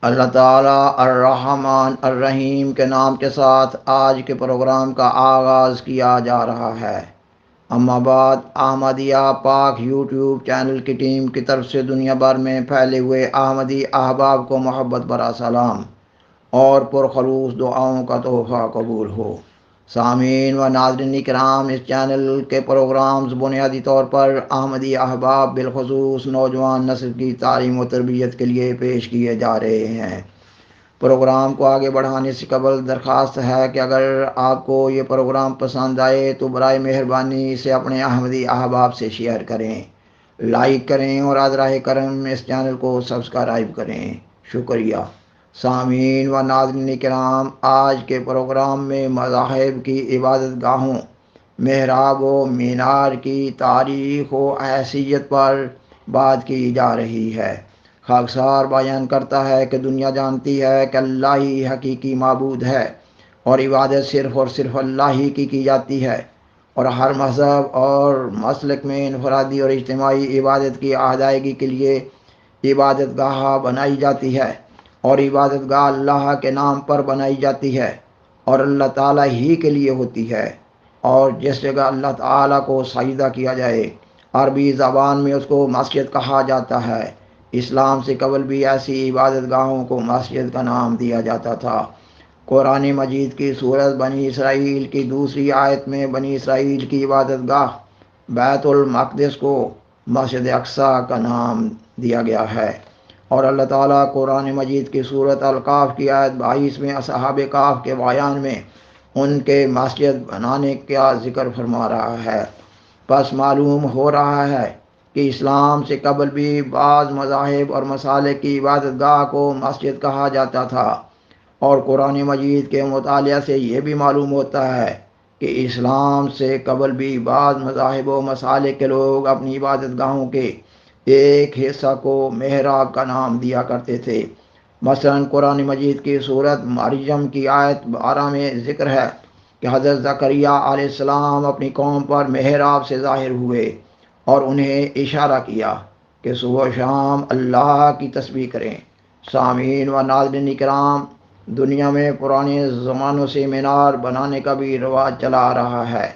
اللہ تعالیٰ الرحمن الرحیم کے نام کے ساتھ آج کے پروگرام کا آغاز کیا جا رہا ہے۔ اما بعد، احمدیہ پاک یوٹیوب چینل کی ٹیم کی طرف سے دنیا بھر میں پھیلے ہوئے احمدی احباب کو محبت بھرا سلام اور پرخلوص دعاؤں کا تحفہ قبول ہو۔ سامعین و ناظرین کرام، اس چینل کے پروگرامز بنیادی طور پر احمدی احباب بالخصوص نوجوان نسل کی تعلیم و تربیت کے لیے پیش کیے جا رہے ہیں۔ پروگرام کو آگے بڑھانے سے قبل درخواست ہے کہ اگر آپ کو یہ پروگرام پسند آئے تو برائے مہربانی اسے اپنے احمدی احباب سے شیئر کریں، لائک کریں اور ازراہ کرم اس چینل کو سبسکرائب کریں۔ شکریہ۔ سامعین و ناظرین کرام، آج کے پروگرام میں مذاہب کی عبادت گاہوں، محراب و مینار کی تاریخ و حیثیت پر بات کی جا رہی ہے۔ خاکسار بیان کرتا ہے کہ دنیا جانتی ہے کہ اللہ ہی حقیقی معبود ہے اور عبادت صرف اور صرف اللہ ہی کی جاتی ہے، اور ہر مذہب اور مسلک میں انفرادی اور اجتماعی عبادت کی ادائیگی کے لیے عبادت گاہ بنائی جاتی ہے، اور عبادت گاہ اللہ کے نام پر بنائی جاتی ہے اور اللہ تعالیٰ ہی کے لیے ہوتی ہے، اور جس جگہ اللہ تعالیٰ کو سجدہ کیا جائے عربی زبان میں اس کو مسجد کہا جاتا ہے۔ اسلام سے قبل بھی ایسی عبادت گاہوں کو مسجد کا نام دیا جاتا تھا۔ قرآن مجید کی سورت بنی اسرائیل کی دوسری آیت میں بنی اسرائیل کی عبادت گاہ بیت المقدس کو مسجد اقصیٰ کا نام دیا گیا ہے، اور اللہ تعالیٰ قرآن مجید کی سورت الکاف کی آیت 22 میں اصحاب کہف کے بیان میں ان کے مسجد بنانے کا ذکر فرما رہا ہے۔ پس معلوم ہو رہا ہے کہ اسلام سے قبل بھی بعض مذاہب اور مسالک کی عبادت گاہ کو مسجد کہا جاتا تھا، اور قرآن مجید کے مطالعہ سے یہ بھی معلوم ہوتا ہے کہ اسلام سے قبل بھی بعض مذاہب و مسالک کے لوگ اپنی عبادت گاہوں کے ایک حصہ کو محراب کا نام دیا کرتے تھے۔ مثلاً قرآن مجید کی سورت مریم کی آیت 12 میں ذکر ہے کہ حضرت زکریا علیہ السلام اپنی قوم پر محراب سے ظاہر ہوئے اور انہیں اشارہ کیا کہ صبح و شام اللہ کی تسبیح کریں۔ سامعین و ناظرین کرام، دنیا میں پرانے زمانوں سے مینار بنانے کا بھی رواج چلا آ رہا ہے۔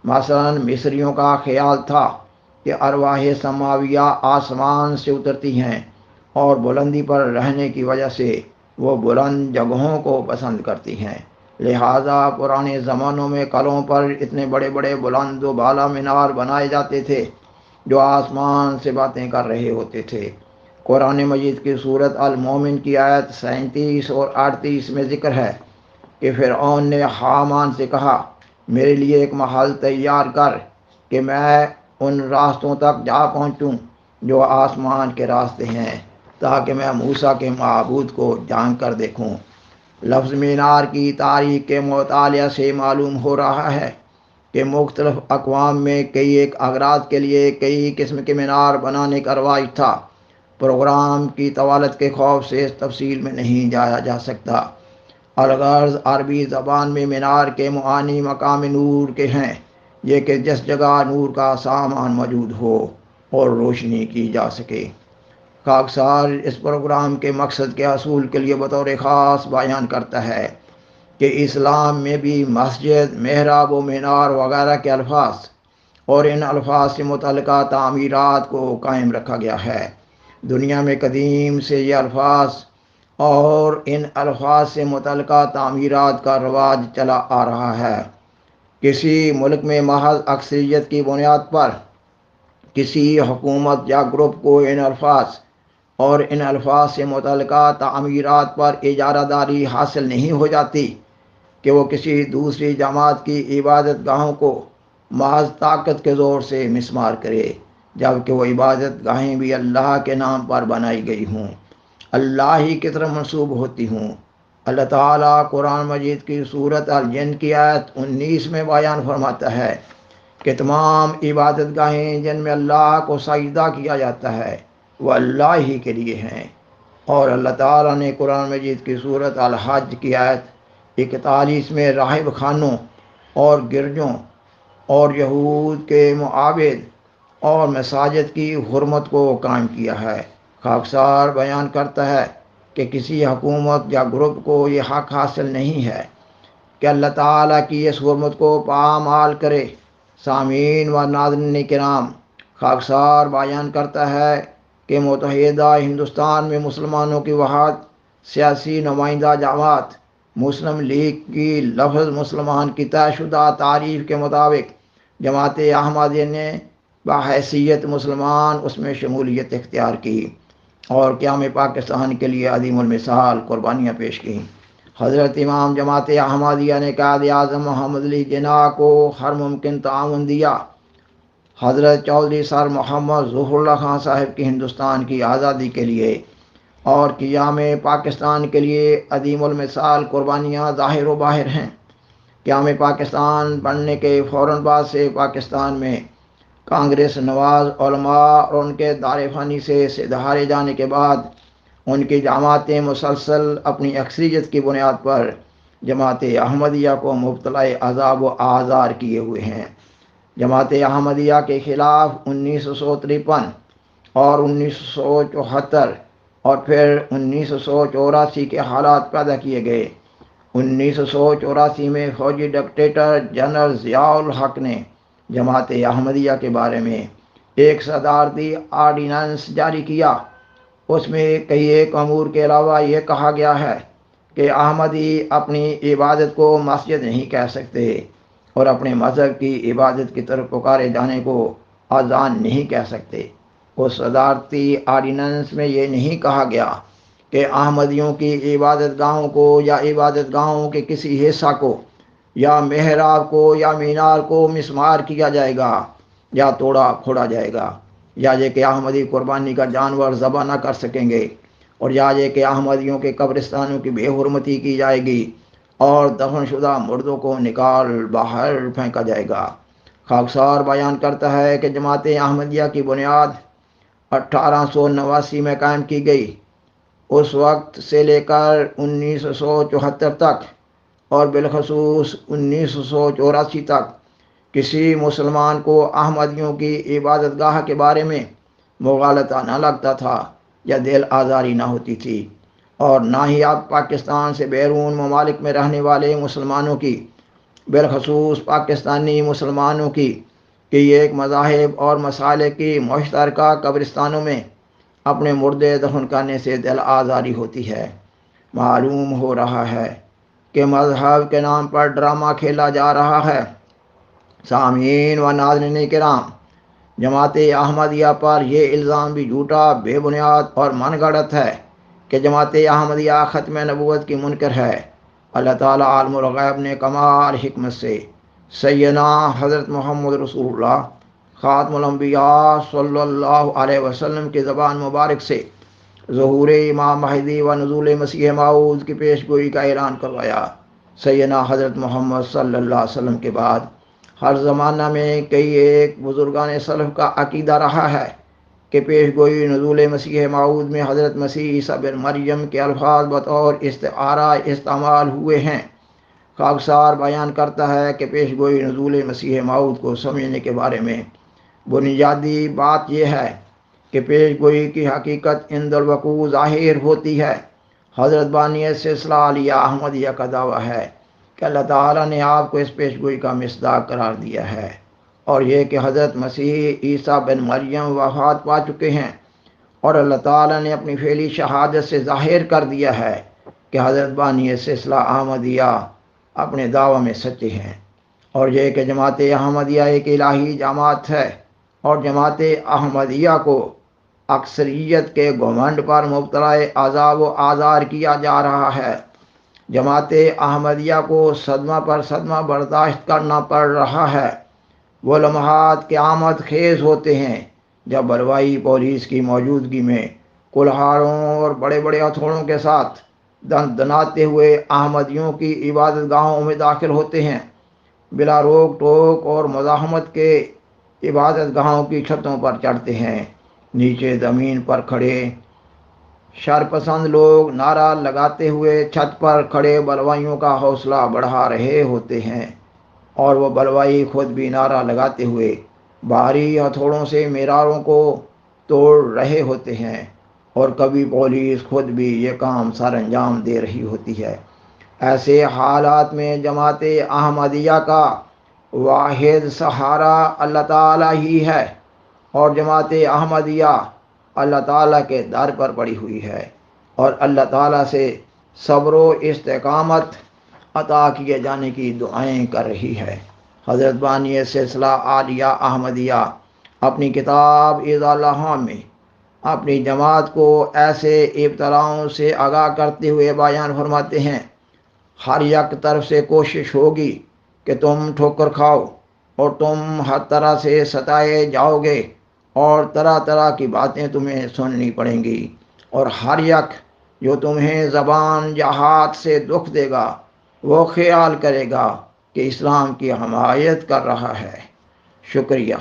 مثلاً مصریوں کا خیال تھا کہ ارواح سماویہ آسمان سے اترتی ہیں اور بلندی پر رہنے کی وجہ سے وہ بلند جگہوں کو پسند کرتی ہیں، لہٰذا پرانے زمانوں میں قلعوں پر اتنے بڑے بڑے بلند و بالا مینار بنائے جاتے تھے جو آسمان سے باتیں کر رہے ہوتے تھے۔ قرآن مجید کی سورت المومن کی آیت 37 اور 38 میں ذکر ہے کہ فرعون نے حامان سے کہا، میرے لیے ایک محل تیار کر کہ میں ان راستوں تک جا پہنچوں جو آسمان کے راستے ہیں، تاکہ میں موسیٰ کے معبود کو جان کر دیکھوں۔ لفظ مینار کی تاریخ کے مطالعہ سے معلوم ہو رہا ہے کہ مختلف اقوام میں کئی ایک اغراض کے لیے کئی قسم کے مینار بنانے کا رواج تھا۔ پروگرام کی طوالت کے خوف سے اس تفصیل میں نہیں جایا جا سکتا۔ الغرض عربی زبان میں مینار کے معانی مقام نور کے ہیں، یہ کہ جس جگہ نور کا سامان موجود ہو اور روشنی کی جا سکے۔ خاکسار اس پروگرام کے مقصد کے حصول کے لیے بطور خاص بیان کرتا ہے کہ اسلام میں بھی مسجد، محراب و مینار وغیرہ کے الفاظ اور ان الفاظ سے متعلقہ تعمیرات کو قائم رکھا گیا ہے۔ دنیا میں قدیم سے یہ الفاظ اور ان الفاظ سے متعلقہ تعمیرات کا رواج چلا آ رہا ہے۔ کسی ملک میں محض اکثریت کی بنیاد پر کسی حکومت یا گروپ کو ان الفاظ اور ان الفاظ سے متعلقہ تعمیرات پر اجارہ داری حاصل نہیں ہو جاتی کہ وہ کسی دوسری جماعت کی عبادت گاہوں کو محض طاقت کے زور سے مسمار کرے، جبکہ وہ عبادت گاہیں بھی اللہ کے نام پر بنائی گئی ہوں، اللہ ہی کی طرف منسوب ہوتی ہوں۔ اللہ تعالیٰ قرآن مجید کی سورت الجن کی آیت 19 میں بیان فرماتا ہے کہ تمام عبادت گاہیں جن میں اللہ کو سجدہ کیا جاتا ہے وہ اللہ ہی کے لیے ہیں، اور اللہ تعالیٰ نے قرآن مجید کی سورت الحج کی آیت 41 میں راہب خانوں اور گرجوں اور یہود کے معابد اور مساجد کی حرمت کو قائم کیا ہے۔ خاکسار بیان کرتا ہے کہ کسی حکومت یا گروپ کو یہ حق حاصل نہیں ہے کہ اللہ تعالیٰ کی اس حرمت کو پامال کرے۔ سامعین و ناظرین کرام، خاکسار بیان کرتا ہے کہ متحدہ ہندوستان میں مسلمانوں کی وحدت سیاسی نمائندہ جماعت مسلم لیگ کی لفظ مسلمان کی طے شدہ تعریف کے مطابق جماعت احمدیہ نے بحیثیت مسلمان اس میں شمولیت اختیار کی اور قیام پاکستان کے لیے عظیم المثال قربانیاں پیش کی۔ حضرت امام جماعت احمدیہ نے قائد اعظم محمد علی جناح کو ہر ممکن تعاون دیا۔ حضرت چودھری سر محمد ظہور اللہ خان صاحب کی ہندوستان کی آزادی کے لیے اور قیام پاکستان کے لیے عظیم المثال قربانیاں ظاہر و باہر ہیں۔ قیام پاکستان بننے کے فوراً بعد سے پاکستان میں کانگریس نواز علماء اور ان کے دار فانی سے دہارے جانے کے بعد ان کی جماعتیں مسلسل اپنی اکثریت کی بنیاد پر جماعت احمدیہ کو مبتلا عذاب و آزار کیے ہوئے ہیں۔ جماعت احمدیہ کے خلاف 1953 اور 1974 اور پھر 1984 کے حالات پیدا کیے گئے۔ 1984 میں فوجی ڈکٹیٹر جنرل ضیاء الحق نے جماعت احمدیہ کے بارے میں ایک صدارتی آرڈیننس جاری کیا۔ اس میں کئی ایک امور کے علاوہ یہ کہا گیا ہے کہ احمدی اپنی عبادت کو مسجد نہیں کہہ سکتے اور اپنے مذہب کی عبادت کی طرف پکارے جانے کو اذان نہیں کہہ سکتے۔ اس صدارتی آرڈیننس میں یہ نہیں کہا گیا کہ احمدیوں کی عبادت گاہوں کو یا عبادت گاہوں کے کسی حصہ کو یا محراب کو یا مینار کو مسمار کیا جائے گا یا توڑا پھوڑا جائے گا، یا یہ کہ احمدی قربانی کا جانور ذبح نہ کر سکیں گے، اور یا یہ کہ احمدیوں کے قبرستانوں کی بے حرمتی کی جائے گی اور دفن شدہ مردوں کو نکال باہر پھینکا جائے گا۔ خاکسار بیان کرتا ہے کہ جماعت احمدیہ کی بنیاد 1889 میں قائم کی گئی۔ اس وقت سے لے کر 1974 تک اور بالخصوص 1984 تک کسی مسلمان کو احمدیوں کی عبادت گاہ کے بارے میں مغالطہ نہ لگتا تھا یا دل آزاری نہ ہوتی تھی، اور نہ ہی اب پاکستان سے بیرون ممالک میں رہنے والے مسلمانوں کی، بالخصوص پاکستانی مسلمانوں کی، کہ ایک مذاہب اور مسالک کی مشترکہ قبرستانوں میں اپنے مردے دفن کرنے سے دل آزاری ہوتی ہے۔ معلوم ہو رہا ہے کہ مذہب کے نام پر ڈرامہ کھیلا جا رہا ہے۔ سامعین و ناظرین کرام، جماعت احمدیہ پر یہ الزام بھی جھوٹا، بے بنیاد اور من گھڑت ہے کہ جماعت احمدیہ ختم نبوت کی منکر ہے۔ اللہ تعالیٰ عالم الغیب نے کمال حکمت سے سیدنا حضرت محمد رسول اللہ خاتم الانبیاء صلی اللہ علیہ وسلم کی زبان مبارک سے ظہور امام مہدی و نزول مسیح موعود کی پیش گوئی کا اعلان کروایا۔ سیدنا حضرت محمد صلی اللہ علیہ وسلم کے بعد ہر زمانہ میں کئی ایک بزرگان سلف کا عقیدہ رہا ہے کہ پیش گوئی نزول مسیح موعود میں حضرت مسیح عیسیٰ بن مریم کے الفاظ بطور استعارہ استعمال ہوئے ہیں۔ خاکسار بیان کرتا ہے کہ پیش گوئی نزول مسیح موعود کو سمجھنے کے بارے میں بنیادی بات یہ ہے کہ پیش گوئی کی حقیقت عند الوقوع ظاہر ہوتی ہے۔ حضرت بانی سلسلہ عالیہ احمدیہ کا دعویٰ ہے کہ اللہ تعالیٰ نے آپ کو اس پیش گوئی کا مصداق قرار دیا ہے، اور یہ کہ حضرت مسیح عیسیٰ بن مریم وفات پا چکے ہیں، اور اللہ تعالیٰ نے اپنی فعلی شہادت سے ظاہر کر دیا ہے کہ حضرت بانی سلسلہ احمدیہ اپنے دعویٰ میں سچے ہیں، اور یہ کہ جماعت احمدیہ ایک الہی جماعت ہے، اور جماعت احمدیہ کو اکثریت کے گھمنڈ پر مبتلا عذاب و آزار کیا جا رہا ہے۔ جماعت احمدیہ کو صدمہ پر صدمہ برداشت کرنا پڑ رہا ہے۔ وہ لمحات قیامت خیز ہوتے ہیں جب بلوائی پولیس کی موجودگی میں کلہاڑوں اور بڑے بڑے ہتھوڑوں کے ساتھ دن دناتے ہوئے احمدیوں کی عبادت گاہوں میں داخل ہوتے ہیں، بلا روک ٹوک اور مزاحمت کے عبادت گاہوں کی چھتوں پر چڑھتے ہیں۔ نیچے زمین پر کھڑے شرپسند لوگ نعرہ لگاتے ہوئے چھت پر کھڑے بلوائیوں کا حوصلہ بڑھا رہے ہوتے ہیں، اور وہ بلوائی خود بھی نعرہ لگاتے ہوئے بھاری ہتھوڑوں سے میناروں کو توڑ رہے ہوتے ہیں، اور کبھی پولیس خود بھی یہ کام سر انجام دے رہی ہوتی ہے۔ ایسے حالات میں جماعت احمدیہ کا واحد سہارا اللہ تعالیٰ ہی ہے، اور جماعت احمدیہ اللہ تعالیٰ کے در پر پڑی ہوئی ہے اور اللہ تعالیٰ سے صبر و استقامت عطا کیے جانے کی دعائیں کر رہی ہے۔ حضرت بانی سلسلہ عالیہ احمدیہ اپنی کتاب اذا لہا میں اپنی جماعت کو ایسے ابتلاؤں سے آگاہ کرتے ہوئے بیان فرماتے ہیں: ہر یک طرف سے کوشش ہوگی کہ تم ٹھوکر کھاؤ اور تم ہر طرح سے ستائے جاؤ گے اور طرح طرح کی باتیں تمہیں سننی پڑیں گی، اور ہر یک جو تمہیں زبان یا ہاتھ سے دکھ دے گا وہ خیال کرے گا کہ اسلام کی حمایت کر رہا ہے۔ شکریہ۔